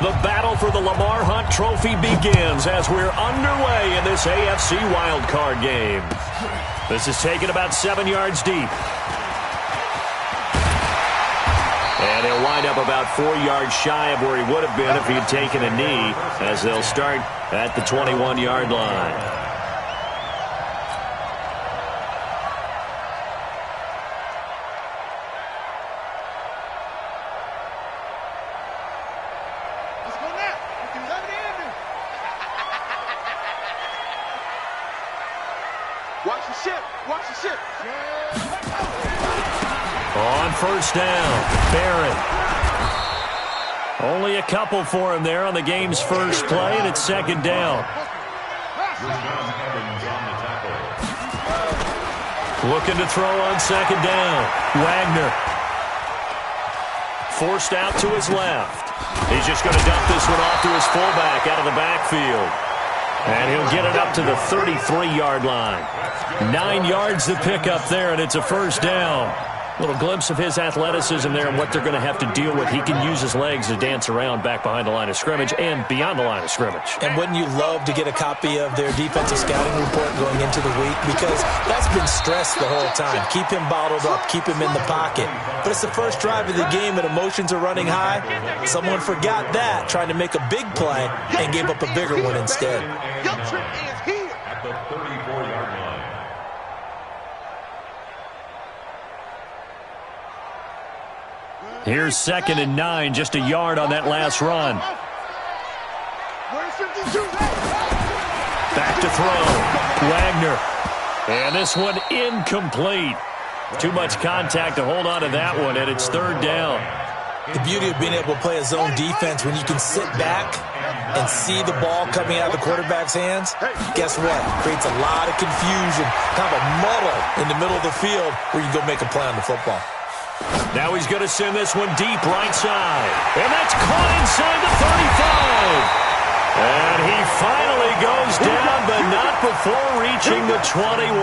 The battle for the Lamar Hunt Trophy begins as we're underway in this AFC wildcard game. This is taken about 7 yards deep. And he'll wind up about 4 yards shy of where he would have been if he had taken a knee, as they'll start at the 21-yard line. On first down, Barrett. Only a couple for him there on the game's first play, and it's second down. Looking to throw on second down. Wagner. Forced out to his left. He's just going to dump this one off to his fullback out of the backfield. And he'll get it up to the 33-yard line. 9 yards to pick up there, and it's a first down. Little glimpse of his athleticism there and what they're going to have to deal with. He can use his legs to dance around back behind the line of scrimmage and beyond the line of scrimmage. And wouldn't you love to get a copy of their defensive scouting report going into the week? Because that's been stressed the whole time. Keep him bottled up. Keep him in the pocket. But it's the first drive of the game and emotions are running high. Someone forgot that, trying to make a big play, and gave up a bigger one instead. At the 34-yard line. Here's 2nd and 9, just a yard on that last run. Back to throw. Wagner. And this one incomplete. Too much contact to hold on to that one, and it's third down. The beauty of being able to play a zone defense when you can sit back and see the ball coming out of the quarterback's hands, guess what? It creates a lot of confusion, kind of a muddle in the middle of the field where you go make a play on the football. Now he's going to send this one deep right side. And that's caught inside the 35. And he finally goes down, but not before reaching the 21.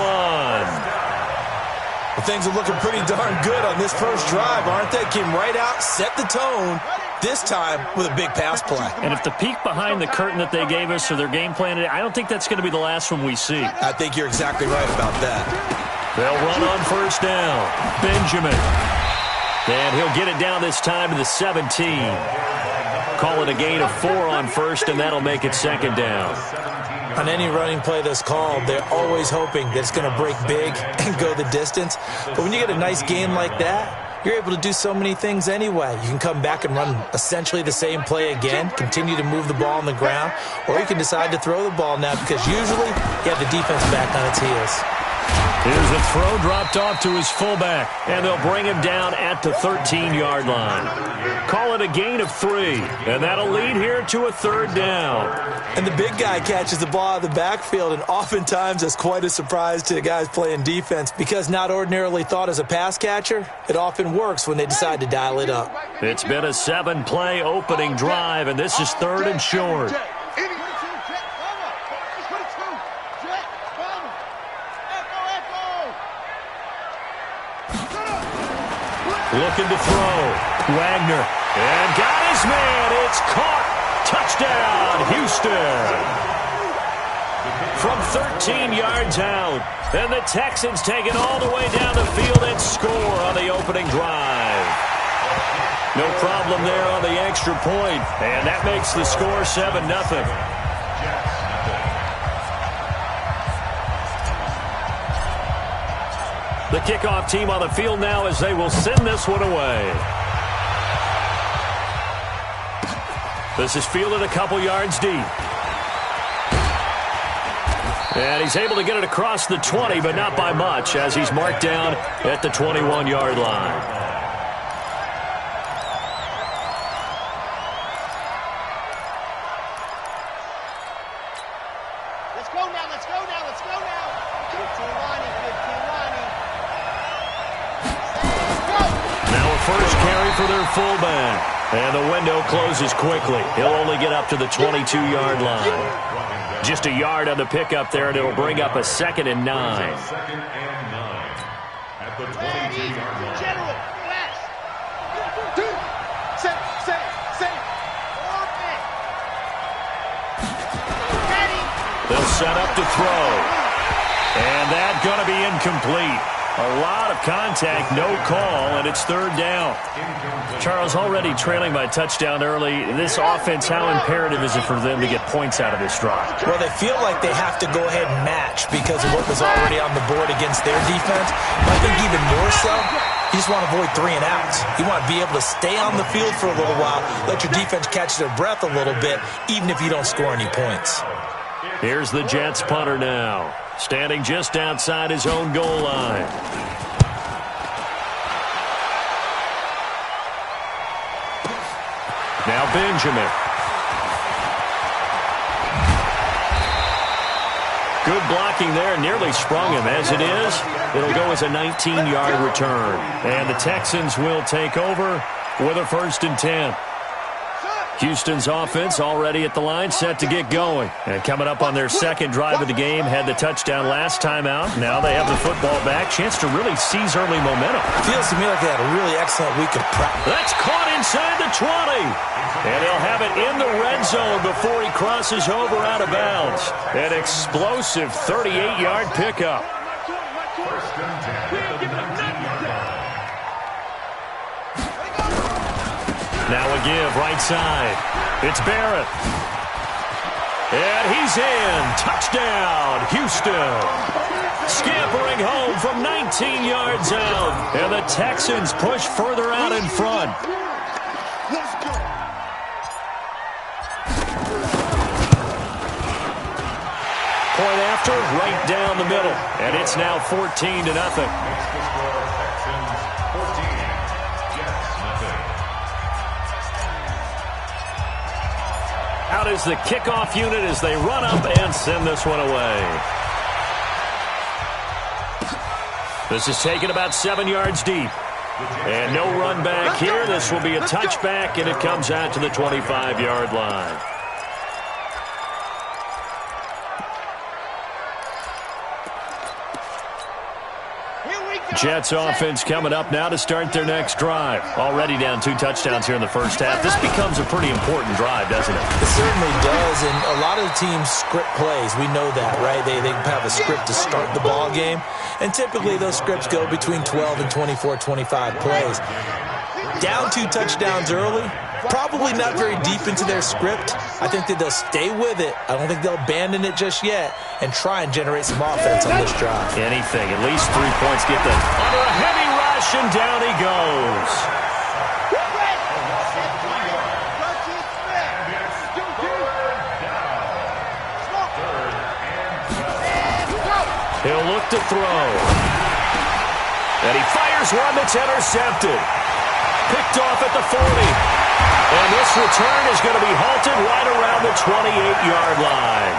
Well, things are looking pretty darn good on this first drive, aren't they? Came right out, set the tone, this time with a big pass play. And if the peek behind the curtain that they gave us or their game plan, I don't think that's going to be the last one we see. I think you're exactly right about that. They'll run on first down. Benjamin. And he'll get it down this time to the 17. Call it a gain of 4 on first, and that'll make it second down. On any running play that's called, they're always hoping that it's going to break big and go the distance. But when you get a nice gain like that, you're able to do so many things anyway. You can come back and run essentially the same play again, continue to move the ball on the ground, or you can decide to throw the ball now because usually you have the defense back on its heels. Here's a throw dropped off to his fullback, and they'll bring him down at the 13-yard line. Call it a gain of 3, and that'll lead here to a third down. And the big guy catches the ball out of the backfield, and oftentimes that's quite a surprise to the guys playing defense because not ordinarily thought as a pass catcher, it often works when they decide to dial it up. It's been a 7-play opening drive, and this is 3rd and short. Looking to throw. Wagner. And got his man. It's caught. Touchdown, Houston. From 13 yards out. And the Texans take it all the way down the field and score on the opening drive. No problem there on the extra point. And that makes the score 7-0. The kickoff team on the field now as they will send this one away. This is fielded a couple yards deep. And he's able to get it across the 20, but not by much, as he's marked down at the 21-yard line. For their fullback. And the window closes quickly. He'll only get up to the 22-yard line. Just a yard on the pickup there, and it'll bring up a 2nd and 9. 2nd and 9 at the 22-yard line. He'll set up to throw. And that's going to be incomplete. A lot of contact, no call, and it's third down. Charles, already trailing by touchdown early. This offense, how imperative is it for them to get points out of this drive? Well, they feel like they have to go ahead and match because of what was already on the board against their defense. But I think even more so, you just want to avoid 3 and outs. You want to be able to stay on the field for a little while, let your defense catch their breath a little bit, even if you don't score any points. Here's the Jets punter now, standing just outside his own goal line. Now Benjamin. Good blocking there, nearly sprung him. As it is, it'll go as a 19-yard return. And the Texans will take over with a 1st and 10. Houston's offense already at the line, set to get going. And coming up on their second drive of the game, had the touchdown last time out. Now they have the football back. Chance to really seize early momentum. Feels to me like they had a really excellent week of practice. That's caught inside the 20. And he'll have it in the red zone before he crosses over out of bounds. An explosive 38-yard pickup. Now a give, right side. It's Barrett. And he's in. Touchdown, Houston. Scampering home from 19 yards out. And the Texans push further out in front. Point after, right down the middle. And it's now 14-0. Out is the kickoff unit as they run up and send this one away. This is taken about 7 yards deep. And no run back here. This will be a touchback, and it comes out to the 25-yard line. Jets offense coming up now to start their next drive. Already down 2 touchdowns here in the first half. This becomes a pretty important drive, doesn't it? It certainly does, and a lot of the teams script plays. We know that, right? They have a script to start the ball game, and typically those scripts go between 12 and 24, 25 plays. Down 2 touchdowns early, probably not very deep into their script. I think that they'll stay with it. I don't think they'll abandon it just yet and try and generate some offense on this drive. Anything, at least 3 points get them under a heavy rush, and down he goes. He'll look to throw. And he fires one that's intercepted. Picked off at the 40. And this return is going to be halted right around the 28-yard line.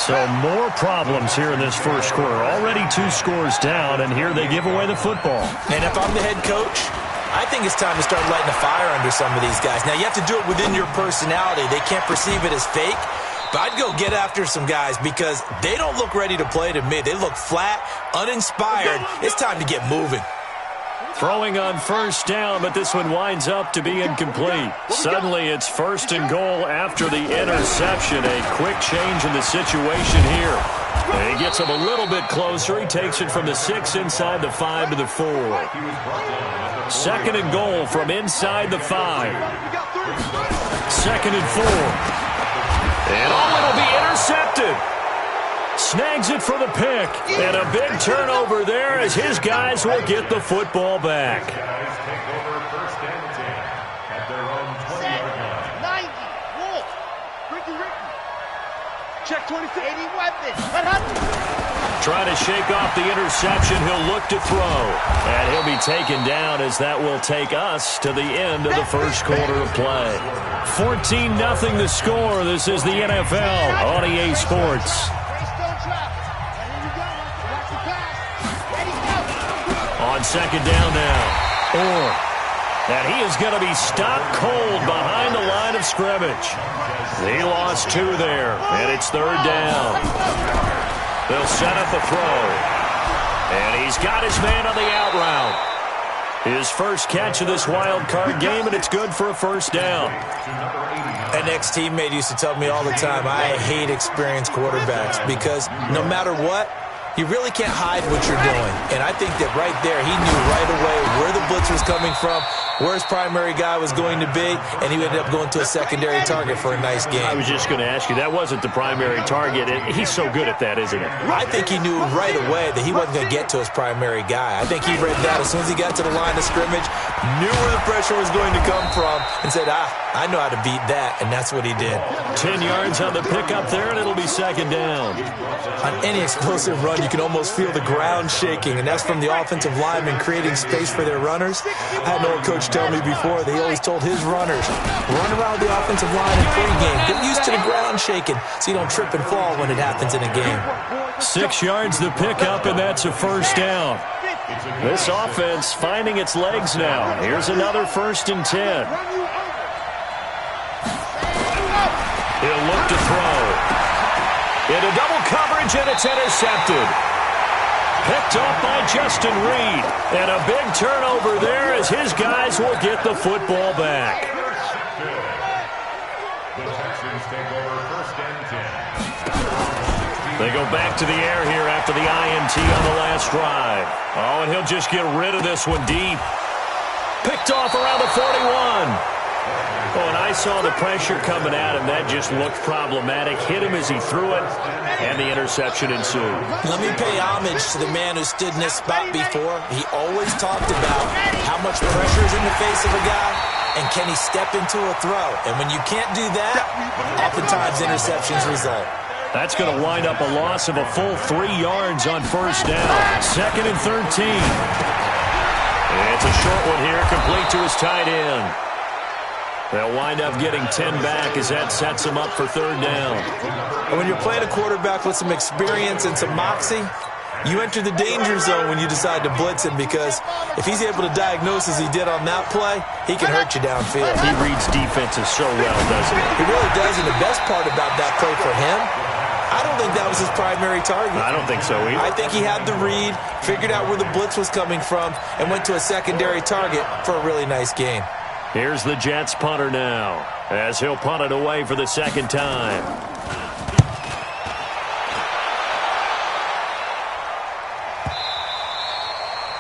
So more problems here in this first quarter. Already 2 scores down, and here they give away the football. And if I'm the head coach, I think it's time to start lighting a fire under some of these guys. Now, you have to do it within your personality. They can't perceive it as fake. But I'd go get after some guys because they don't look ready to play to me. They look flat, uninspired. It's time to get moving. Throwing on first down, but this one winds up to be incomplete. Suddenly, it's 1st and goal after the interception. A quick change in the situation here. And he gets him a little bit closer. He takes it from the 6 inside the 5 to the 4. 2nd and goal from inside the 5. 2nd and 4. And it'll be intercepted. Snags it for the pick. And a big turnover there as his guys will get the football back. Check 26. 80 weapons. Trying to shake off the interception. He'll look to throw. And he'll be taken down as that will take us to the end of the first quarter of play. 14-0 the score. This is the NFL on EA Sports. On 2nd down now. And he is going to be stopped cold behind the line of scrimmage. He lost 2 there, and it's 3rd down. They'll set up a throw. And he's got his man on the out route. His first catch of this wild card game, and it's good for a first down. An ex-teammate used to tell me all the time, I hate experienced quarterbacks because no matter what, you really can't hide what you're doing. And I think that right there, he knew right away where the blitz was coming from, where his primary guy was going to be, and he ended up going to a secondary target for a nice game. I was just going to ask you, that wasn't the primary target. He's so good at that, isn't it? I think he knew right away that he wasn't going to get to his primary guy. I think he read that as soon as he got to the line of scrimmage, knew where the pressure was going to come from, and said, I know how to beat that, and that's what he did. 10 yards on the pickup there, and it'll be second down. On any explosive run, you can almost feel the ground shaking, and that's from the offensive linemen creating space for their runners. I had an old coach tell me before that he always told his runners, run around the offensive line in pregame. Get used to the ground shaking so you don't trip and fall when it happens in a game. 6 yards the pickup, and that's a first down. This offense finding its legs now. Here's another 1st and 10. He'll look to throw. Into double coverage, and it's intercepted. Picked off by Justin Reed. And a big turnover there as his guys will get the football back. The Texans take over 1st and 10. They go back to the air here after the INT on the last drive. Oh, and he'll just get rid of this one deep. Picked off around the 41. Oh, and I saw the pressure coming at him. That just looked problematic. Hit him as he threw it, and the interception ensued. Let me pay homage to the man who stood in this spot before. He always talked about how much pressure is in the face of a guy, and can he step into a throw. And when you can't do that, oftentimes interceptions result. That's going to wind up a loss of a full 3 yards on first down. 2nd and 13. It's a short one here, complete to his tight end. They'll wind up getting 10 back as that sets them up for 3rd down. And when you're playing a quarterback with some experience and some moxie, you enter the danger zone when you decide to blitz him, because if he's able to diagnose as he did on that play, he can hurt you downfield. He reads defenses so well, doesn't he? He really does, and the best part about that play for him, I don't think that was his primary target. I don't think so either. I think he had the read, figured out where the blitz was coming from, and went to a secondary target for a really nice gain. Here's the Jets punter now, as he'll punt it away for the 2nd time.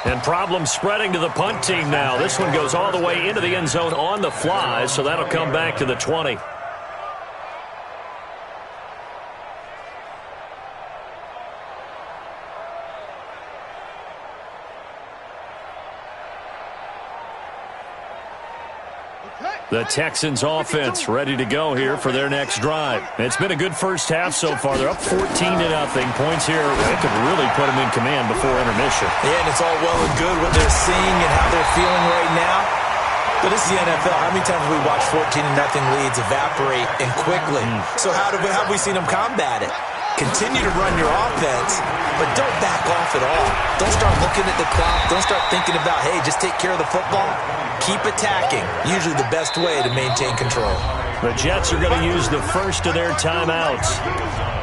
And problems spreading to the punt team now. This one goes all the way into the end zone on the fly, so that'll come back to the 20. The Texans offense ready to go here for their next drive. It's been a good first half so far. They're up 14-0. Points here, they could really put them in command before intermission. Yeah, and it's all well and good what they're seeing and how they're feeling right now. But this is the NFL. How many times have we watched 14-0 leads evaporate and quickly? So how have we seen them combat it? Continue to run your offense, but don't back off at all. Don't start looking at the clock. Don't start thinking about, hey, just take care of the football. Keep attacking. Usually the best way to maintain control. The Jets are going to use the first of their timeouts.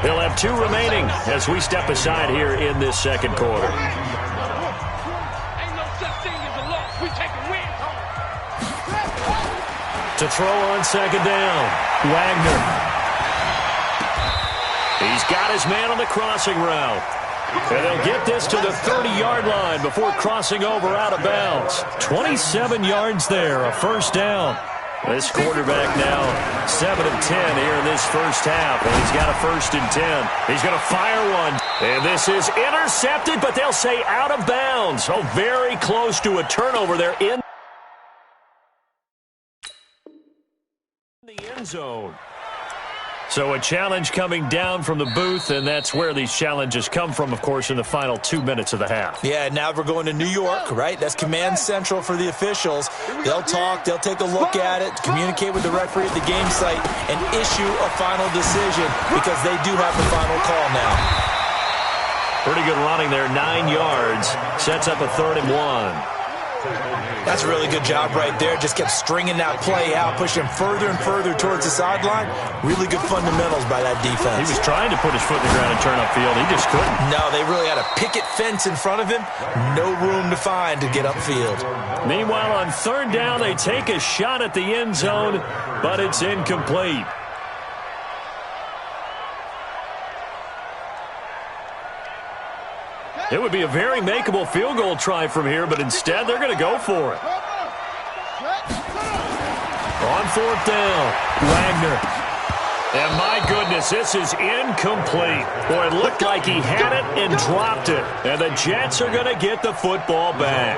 They'll have 2 remaining as we step aside here in this 2nd quarter. Ain't no such thing as a loss. We take a win home. To throw on 2nd down, Wagner. He's got his man on the crossing route. And they'll get this to the 30-yard line before crossing over out of bounds. 27 yards there, a first down. This quarterback now 7 of 10 here in this first half, and he's got a 1st and 10. He's going to fire one, and this is intercepted, but they'll say out of bounds. Oh, very close to a turnover there in the end zone. So a challenge coming down from the booth, and that's where these challenges come from, of course, in the final 2 minutes of the half. Yeah, now we're going to New York, right? That's command central for the officials. They'll talk, they'll take a look at it, communicate with the referee at the game site, and issue a final decision because they do have the final call now. Pretty good running there, 9 yards. Sets up a 3rd and 1. That's a really good job right there. Just kept stringing that play out, pushing him further and further towards the sideline. Really good fundamentals by that defense. He was trying to put his foot in the ground and turn upfield. He just couldn't. No, they really had a picket fence in front of him. No room to find to get upfield. Meanwhile, on third down, they take a shot at the end zone, but it's incomplete. It would be a very makeable field goal try from here, but instead they're going to go for it. On fourth down, Wagner. And my goodness, this is incomplete. Boy, it looked like he had it and dropped it. And the Jets are going to get the football back.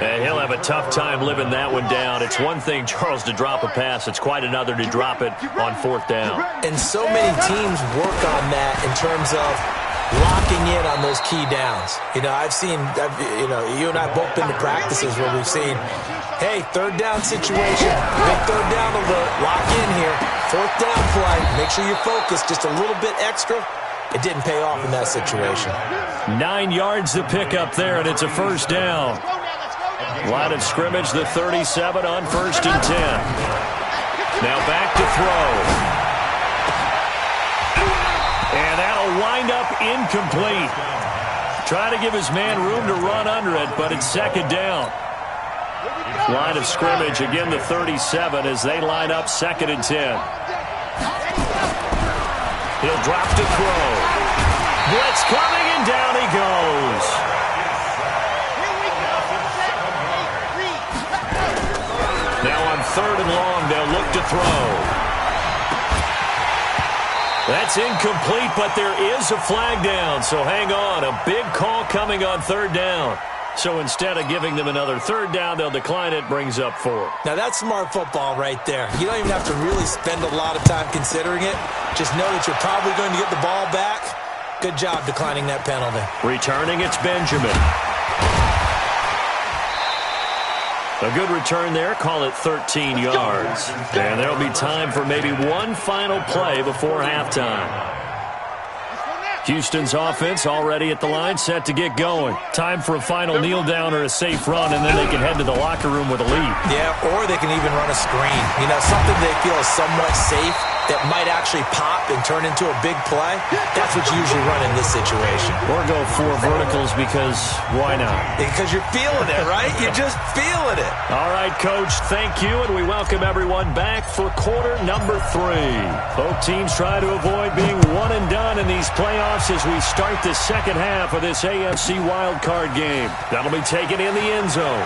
And he'll have a tough time living that one down. It's one thing, Charles, to drop a pass. It's quite another to drop it on fourth down. And so many teams work on that in terms of locking in on those key downs. You know, you and I both been to practices where we've seen, hey, third down situation, big third down alert, lock in here, fourth down play, make sure you're focused just a little bit extra. It didn't pay off in that situation. 9 yards to pick up there, and it's a first down. Line of scrimmage, the 37 on 1st and 10. Now back to throw. And that'll wind up incomplete. Try to give his man room to run under it, but it's second down. Line of scrimmage, again the 37 as they line up 2nd and 10. He'll drop to throw. Blitz coming, and down he goes. Now on 3rd and long, they'll look to throw. That's incomplete, but there is a flag down, so hang on. A big call coming on 3rd down. So instead of giving them another 3rd down, they'll decline it, brings up 4. Now that's smart football right there. You don't even have to really spend a lot of time considering it. Just know that you're probably going to get the ball back. Good job declining that penalty. Returning, it's Benjamin. A good return there, call it 13 yards. And there'll be time for maybe one final play before halftime. Houston's offense already at the line, set to get going. Time for a final kneel down or a safe run, and then they can head to the locker room with a lead. Yeah, or they can even run a screen. You know, something they feel is somewhat safe that might actually pop and turn into a big play. That's what you usually run in this situation. Or go 4 verticals because why not? Because you're feeling it, right? You're just feeling it. All right, Coach, thank you, and we welcome everyone back for quarter number 3. Both teams try to avoid being one and done in these playoffs as we start the second half of this AFC wildcard game. That'll be taken in the end zone.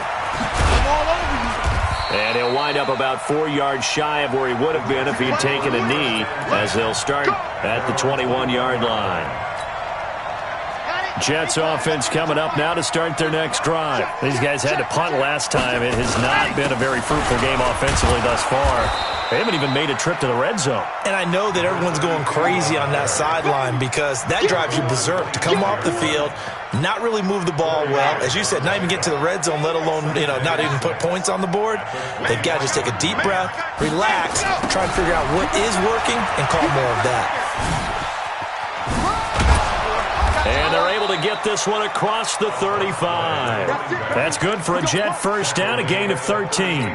And he'll wind up about 4 yards shy of where he would have been if he had taken a knee, as they'll start at the 21-yard line. Jets offense coming up now to start their next drive. These guys had to punt last time. It has not been a very fruitful game offensively thus far. They haven't even made a trip to the red zone. And I know that everyone's going crazy on that sideline because that drives you berserk to come off the field, not really move the ball well. As you said, not even get to the red zone, let alone, not even put points on the board. They've got to just take a deep breath, relax, try and figure out what is working, and call more of that. And they're able to get this one across the 35. That's good for a Jet first down, a gain of 13.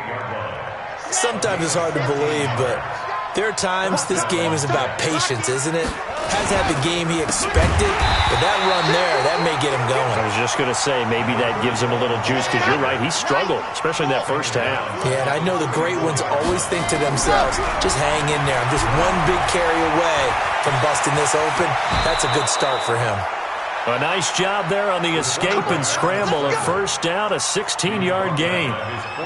Sometimes it's hard to believe, but there are times this game is about patience, isn't it? Hasn't had the game he expected, but that run there, that may get him going. I was just going to say, maybe that gives him a little juice, because you're right, he struggled, especially in that first half. Yeah, and I know the great ones always think to themselves, just hang in there. I'm just one big carry away from busting this open. That's a good start for him. A nice job there on the escape and scramble. A first down, a 16-yard gain.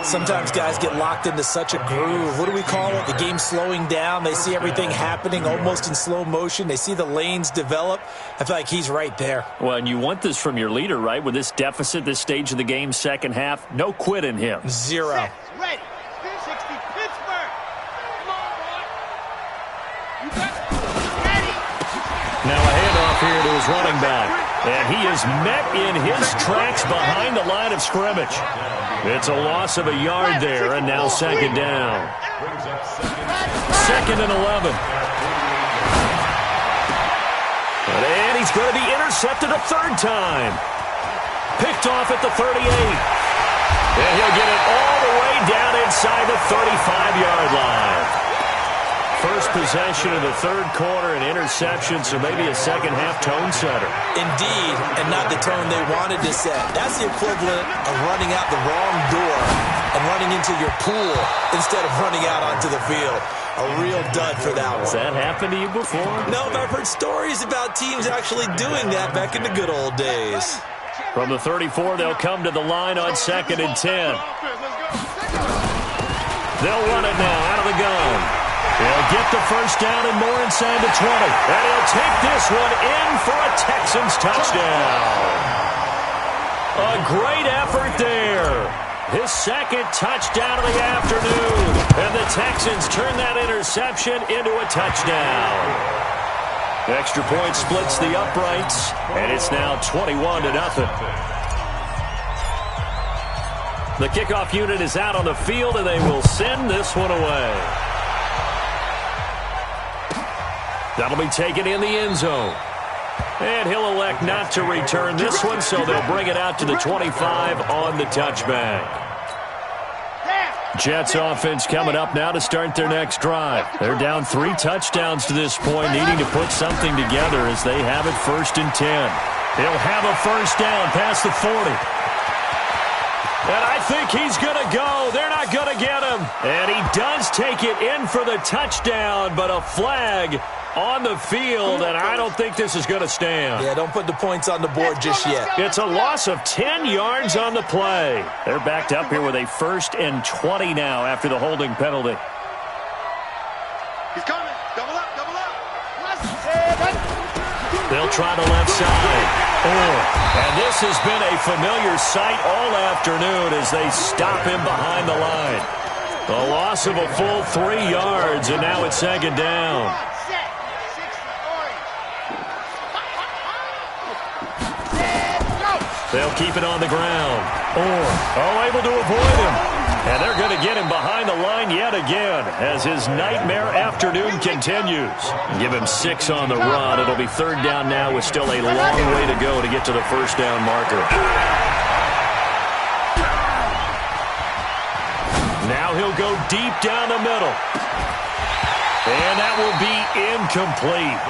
Sometimes guys get locked into such a groove. What do we call it? The game's slowing down. They see everything happening almost in slow motion. They see the lanes develop. I feel like he's right there. Well, and you want this from your leader, right? With this deficit, this stage of the game, second half, no quit in him. 0. Ready. 60 Pittsburgh. Come on, boy. You got ready. Now a handoff here to his running back. And he is met in his tracks behind the line of scrimmage. It's a loss of a yard there, and now second down. 2nd and 11. And he's going to be intercepted a 3rd time. Picked off at the 38. And he'll get it all the way down inside the 35-yard line. First possession of the third quarter, an interception, so maybe a second-half tone setter. Indeed, and not the tone they wanted to set. That's the equivalent of running out the wrong door and running into your pool instead of running out onto the field. A real dud for that one. Has that happened to you before? No, but I've heard stories about teams actually doing that back in the good old days. From the 34, they'll come to the line on 2nd and 10. They'll run it now out of the gun. They'll get the first down and more inside the 20. And he'll take this one in for a Texans touchdown. A great effort there. His second touchdown of the afternoon. And the Texans turn that interception into a touchdown. Extra point splits the uprights, and it's now 21-0. The kickoff unit is out on the field, and they will send this one away. That'll be taken in the end zone. And he'll elect not to return this one, so they'll bring it out to the 25 on the touchback. Jets offense coming up now to start their next drive. They're down 3 touchdowns to this point, needing to put something together as they have it 1st and 10. He'll have a first down past the 40. And I think he's going to go. They're not going to get him. And he does take it in for the touchdown, but a flag on the field, and I don't think this is going to stand. Yeah, don't put the points on the board just yet. It's a loss of 10 yards on the play. They're backed up here with a 1st and 20 now after the holding penalty. He's coming. Double up, double up. They'll try the left side. And this has been a familiar sight all afternoon as they stop him behind the line. A loss of a full 3 yards, and now it's 2nd down. They'll keep it on the ground. Able to avoid him. And they're going to get him behind the line yet again as his nightmare afternoon continues. Give him 6 on the run. It'll be 3rd down now with still a long way to go to get to the first down marker. Now he'll go deep down the middle. And that will be incomplete.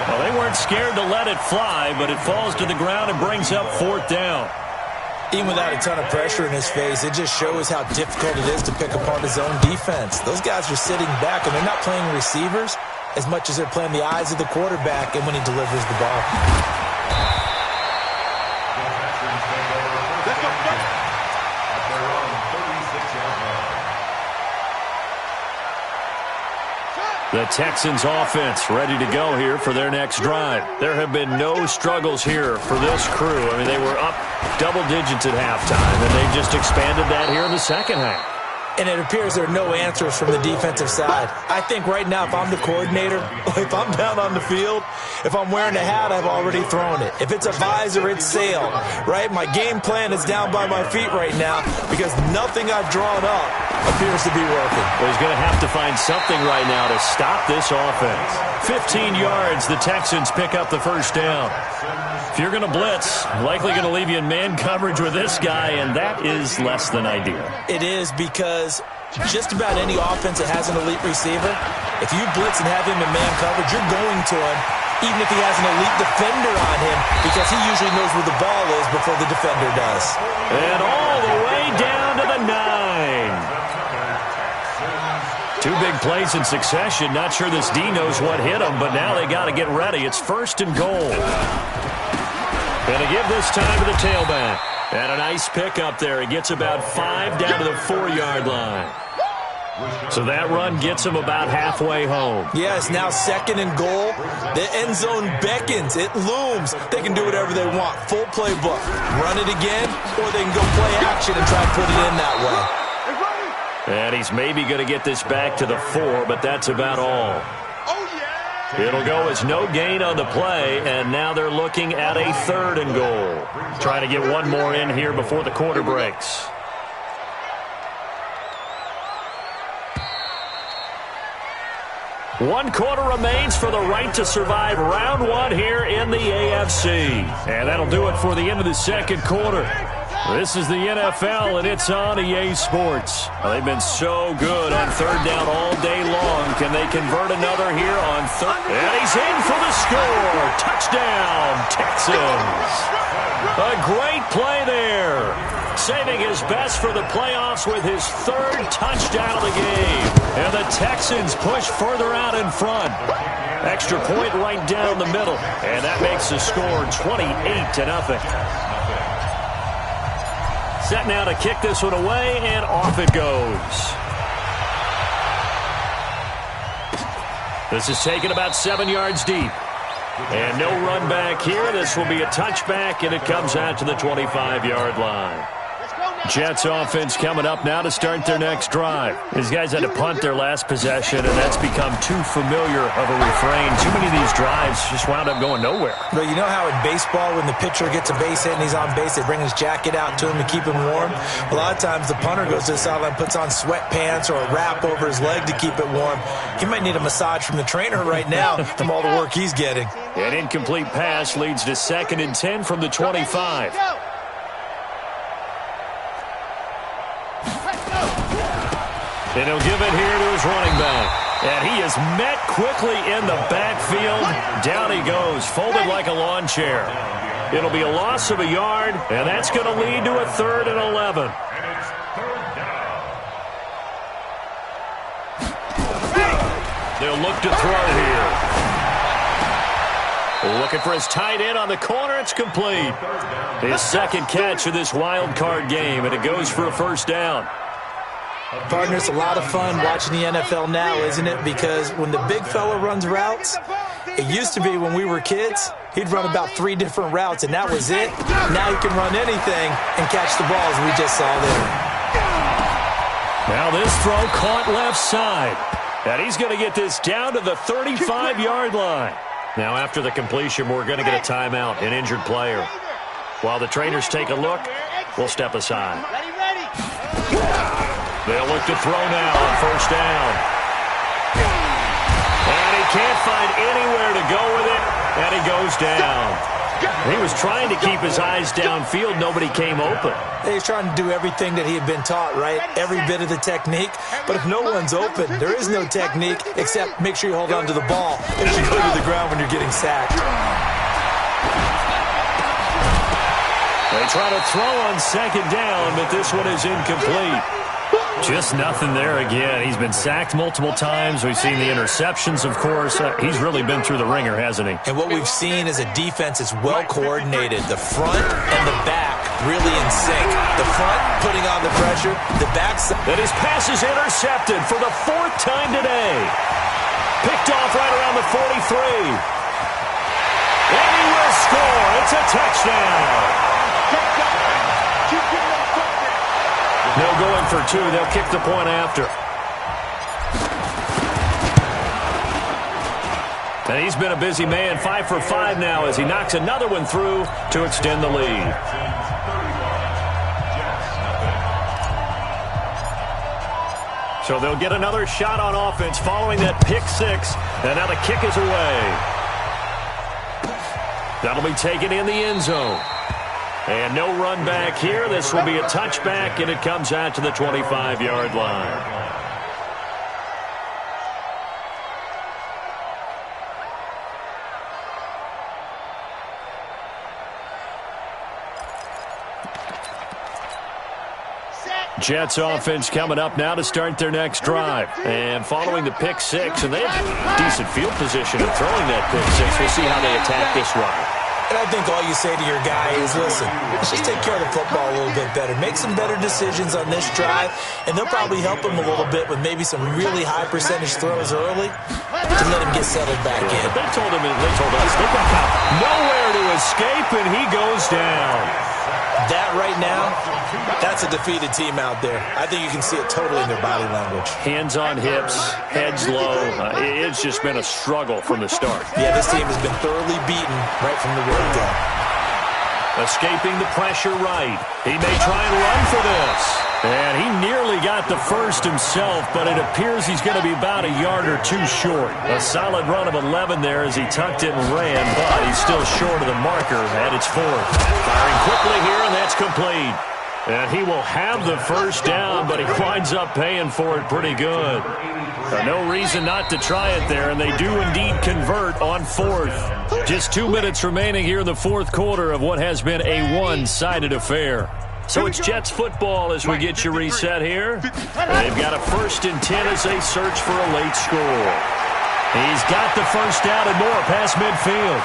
Well, they weren't scared to let it fly, but it falls to the ground and brings up 4th down. Even without a ton of pressure in his face, it just shows how difficult it is to pick apart his own defense. Those guys are sitting back, and they're not playing receivers as much as they're playing the eyes of the quarterback and when he delivers the ball. The Texans offense ready to go here for their next drive. There have been no struggles here for this crew. I mean, they were up double digits at halftime, and they've just expanded that here in the second half. And it appears there are no answers from the defensive side. I think right now, if I'm the coordinator, if I'm down on the field, if I'm wearing a hat, I've already thrown it. If it's a visor, it's sail, right? My game plan is down by my feet right now because nothing I've drawn up appears to be working. Well, he's going to have to find something right now to stop this offense. 15 yards, the Texans pick up the first down. If you're going to blitz, likely going to leave you in man coverage with this guy, and that is less than ideal. It is because just about any offense that has an elite receiver, if you blitz and have him in man coverage, you're going to him, even if he has an elite defender on him, because he usually knows where the ball is before the defender does. And all the way down to the 9. 2 big plays in succession. Not sure this D knows what hit him, but now they got to get ready. It's 1st and goal. Going to give this time to the tailback. And a nice pick up there. He gets about 5 down to the 4-yard line. So that run gets him about halfway home. Yes, now 2nd and goal. The end zone beckons. It looms. They can do whatever they want. Full playbook. Run it again, or they can go play action and try to put it in that way. And he's maybe going to get this back to the 4, but that's about all. It'll go as no gain on the play, and now they're looking at a 3rd and goal. Trying to get one more in here before the quarter breaks. One quarter remains for the right to survive round 1 here in the AFC. And that'll do it for the end of the second quarter. This is the NFL, and it's on EA Sports. They've been so good on third down all day long. Can they convert another here on third? And he's in for the score. Touchdown, Texans. A great play there. Saving his best for the playoffs with his third touchdown of the game. And the Texans push further out in front. Extra point right down the middle. And that makes the score 28-0. Set now to kick this one away, and off it goes. This is taken about 7 yards deep. And no run back here. This will be a touchback, and it comes out to the 25-yard line. Jets offense coming up now to start their next drive. These guys had to punt their last possession, and that's become too familiar of a refrain. Too many of these drives just wound up going nowhere. But you know how in baseball, when the pitcher gets a base hit and he's on base, they bring his jacket out to him to keep him warm? A lot of times the punter goes to the sideline, puts on sweatpants or a wrap over his leg to keep it warm. He might need a massage from the trainer right now from all the work he's getting. An incomplete pass leads to 2nd and 10 from the 25. And he'll give it here to his running back. And he is met quickly in the backfield. Down he goes, folded like a lawn chair. It'll be a loss of a yard, and that's going to lead to a 3rd and 11. They'll look to throw here. Looking for his tight end on the corner. It's complete. His second catch of this wild card game, and it goes for a 1st down. Partner, it's a lot of fun watching the NFL now, isn't it? Because when the big fella runs routes, it used to be when we were kids, he'd run about 3 different routes, and that was it. Now he can run anything and catch the balls we just saw there. Now this throw caught left side. And he's going to get this down to the 35-yard line. Now after the completion, we're going to get a timeout, an injured player. While the trainers take a look, we'll step aside. They'll look to throw now on 1st down. And he can't find anywhere to go with it, and he goes down. He was trying to keep his eyes downfield. Nobody came open. He's trying to do everything that he had been taught, right? Every bit of the technique. But if no one's open, there is no technique except make sure you hold on to the ball as you go to the ground when you're getting sacked. They try to throw on 2nd down, but this one is incomplete. Just nothing there again. He's been sacked multiple times. We've seen the interceptions, of course. He's really been through the ringer, hasn't he? And what we've seen is a defense that's well coordinated. The front and the back really in sync. The front putting on the pressure. The back side. And his pass is intercepted for the 4th time today. Picked off right around the 43. And he will score. It's a touchdown. No going for 2. They'll kick the point after. And he's been a busy man. 5 for 5 now as he knocks another one through to extend the lead. So they'll get another shot on offense following that pick 6. And now the kick is away. That'll be taken in the end zone. And no run back here. This will be a touchback, and it comes out to the 25-yard line. Jets offense coming up now to start their next drive. And following the pick 6, and they have decent field position in throwing that pick 6. We'll see how they attack this ride. And I think all you say to your guy is, listen, let's just take care of the football a little bit better. Make some better decisions on this drive, and they'll probably help him a little bit with maybe some really high percentage throws early to let him get settled back in. They told us, they've got nowhere to escape, and he goes down. That right now, that's a defeated team out there. I think you can see it totally in their body language. Hands on hips, heads low. It's just been a struggle from the start. Yeah, this team has been thoroughly beaten right from the word go. Escaping the pressure right. He may try and run for this. And he nearly got got the first himself, but it appears he's going to be about a yard or two short. A solid run of 11 there as he tucked it and ran, but he's still short of the marker at its 4th. Firing quickly here, and that's complete. And he will have the first down, but he winds up paying for it pretty good. No reason not to try it there, and they do indeed convert on 4th. Just 2 minutes remaining here in the 4th quarter of what has been a one-sided affair. So it's Jets football as we get you reset here. They've got a 1st and 10 as they search for a late score. He's got the first down and more past midfield.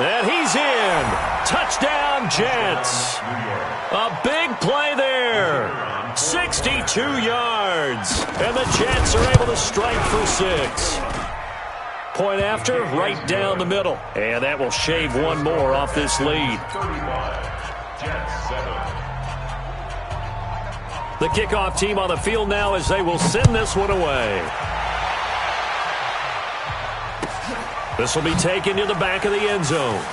And he's in. Touchdown, Jets. A big play there. 62 yards. And the Jets are able to strike for 6. Point after, right down the middle. And that will shave one more off this lead. The kickoff team on the field now as they will send this one away. This will be taken to the back of the end zone.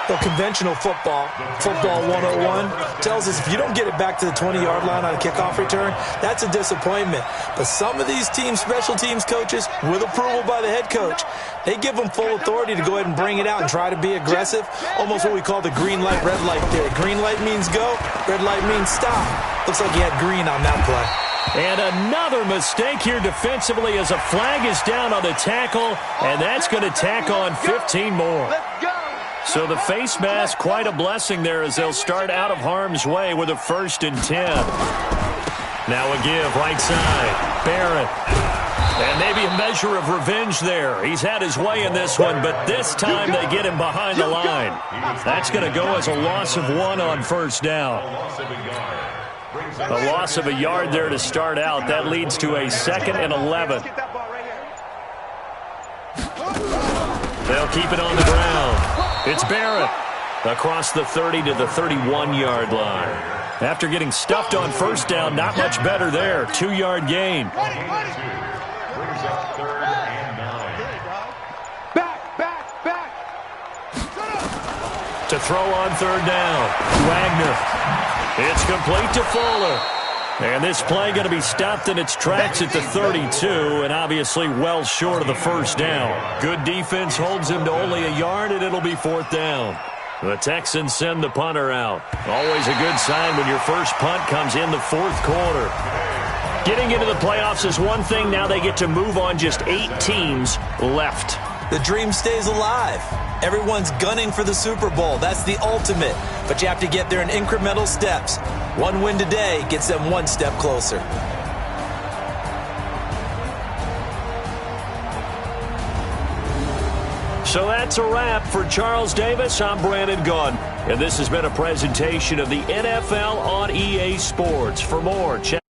Well, conventional football 101, tells us if you don't get it back to the 20-yard line on a kickoff return, that's a disappointment. But some of these teams, special teams coaches, with approval by the head coach, they give them full authority to go ahead and bring it out and try to be aggressive, almost what we call the green light, red light theory. Green light means go, red light means stop. Looks like he had green on that play. And another mistake here defensively as a flag is down on the tackle, and that's going to tack on 15 more. So the face mask, quite a blessing there as they'll start out of harm's way with a 1st and 10. Now a give, right side, Barrett. And maybe a measure of revenge there. He's had his way in this one, but this time they get him behind the line. That's going to go as a loss of 1 on 1st down. A loss of a yard there to start out. That leads to a 2nd and 11. They'll keep it on the ground. It's Barrett across the 30 to the 31-yard line. After getting stuffed on 1st down, not much better there. 2-yard gain. To throw on 3rd down. Wagner. It's complete to Fuller. And this play going to be stopped in its tracks at the 32, and obviously well short of the 1st down. Good defense holds him to only a yard, and it'll be 4th down. The Texans send the punter out. Always a good sign when your first punt comes in the 4th quarter. Getting into the playoffs is one thing. Now they get to move on. Just 8 teams left. The dream stays alive. Everyone's gunning for the Super Bowl. That's the ultimate. But you have to get there in incremental steps. One win today gets them 1 step closer. So that's a wrap for Charles Davis. I'm Brandon Gunn. And this has been a presentation of the NFL on EA Sports. For more, check